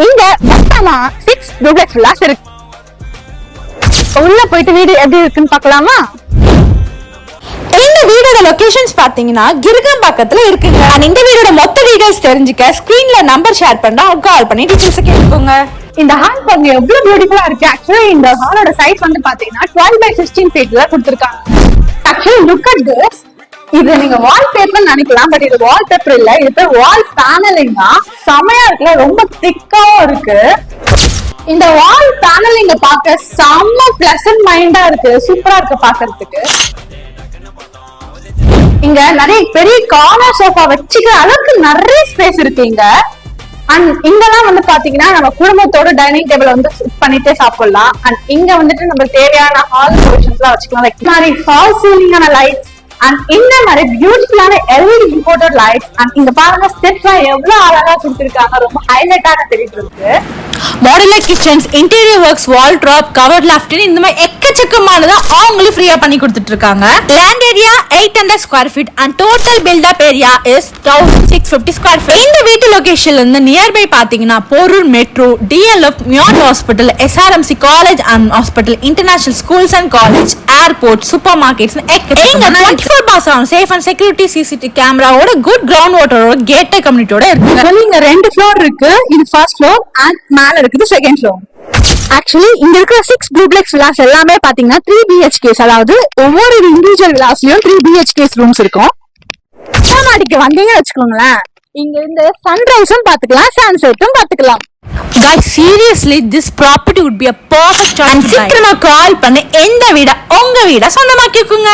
இங்க மொத்தமா 6 duplex villas இருக்கு. உள்ள போயிட்டு வீடு எப்படி இருக்குன்னு பார்க்கலாமா? இந்த வீடோட லொகேஷன்ஸ் பாத்தீங்கன்னா கிருகம் பக்கத்துல இருக்குங்க. இந்த வீடோட மொத்த டீடைல்ஸ் தெரிஞ்சுக்க ஸ்கிரீன்ல நம்பர் ஷேர் பண்ணா கால் பண்ணி டீடைல்ஸ் கேட்டுக்கோங்க. இந்த ஹால் பாருங்க எவ்வளவு பியூட்டிஃபுல்லா இருக்கு. ஆக்சுவலி இந்த ஹாலோட சைஸ் வந்து பாத்தீங்கன்னா 12/16 ஃபீட்ல கொடுத்திருக்காங்க. Actually look at this. இது நீங்க வால் பேப்பர் நினைக்கலாம், பட் இது வால் பேப்பர் இல்ல, இது பேர் வால் பேனலிங் தான். செமையா இருக்குல்ல, ரொம்ப திக்காவும் இருக்கு. இந்த வால் பேனலிங்க பார்க்க செம்ம பிளசன்ட் மைண்டா இருக்கு, சூப்பரா இருக்கு பாக்குறதுக்கு. இங்க நிறைய பெரிய கார்னர் சோஃபா வச்சுக்கிற அளவுக்கு நிறைய ஸ்பேஸ் இருக்கு இங்க. அண்ட் இங்கெல்லாம் வந்து பாத்தீங்கன்னா நம்ம குடும்பத்தோட டைனிங் டேபிள் வந்து செட் பண்ணிட்டே சாப்பிடலாம். அண்ட் இங்க வந்துட்டு நம்ம தேவையான ஹால் ப்ரொவிஷன்ஸ் எல்லாம் வச்சுக்கலாம். லைக் மாதிரி ஃபால் சீலிங்கான லைட்ஸ் அண்ட் இந்த மாதிரி பியூட்டிஃபுல்லான LED இம்போர்ட்டட் லைட்ஸ். அண்ட் இங்க பாருங்க ஸ்டெப்ஸ் எவ்வளவு அழகா கொடுத்திருக்காங்க, ரொம்ப ஹைலைட்டாக தெரியுது இருக்கு. Modular kitchens, interior works, wardrobe, cover loft இந்த மாதிரி எக்கச்சக்கமானதை அவங்களும் ஃப்ரீயா பண்ணி கொடுத்துட்டு இருக்காங்க. Land area 800 square feet and total built up area is 1650 square feet. இந்த வீட்டு லொகேஷன்ல இருந்து நியர்பை பாத்தீங்கன்னா Porur metro, DLF, MIOT hospital, SRMC college and hospital, international schools and college, airport, supermarkets எக்கச்சக்கமான சேஃப் அண்ட் செக்யூரிட்டி CCTV கேமராவோட குட் கிரவுண்ட் வாட்டரோட gated கம்யூனிட்டியோட இருக்கு. இங்க 2 ஃப்ளோர் இருக்கு. இது ஃபர்ஸ்ட் ஃப்ளோர் அண்ட் மேல இருக்குது செகண்ட் ஃப்ளோர். ஆக்சுவலி இங்க இருக்கிற 6 duplex villas எல்லாமே பாத்தீங்கன்னா 3 BHKs, அதாவது ஒவ்வொரு இண்டிவிஜுவல் வில்லாஸ்லயும் 3 BHKs ரூம்ஸ் இருக்கும். மாடிக்கு வந்தீங்கன்னு வச்சுக்கோங்களேன், இங்க இருந்து சன்ரைஸும் பாத்துக்கலாம், சன்செட்டும் பாத்துக்கலாம். Guys, seriously, this property would be a perfect choice. சீக்கிரமா கால் பண்ணி எந்த வீட உங்க வீட சொந்தமாக்கிக்குங்க.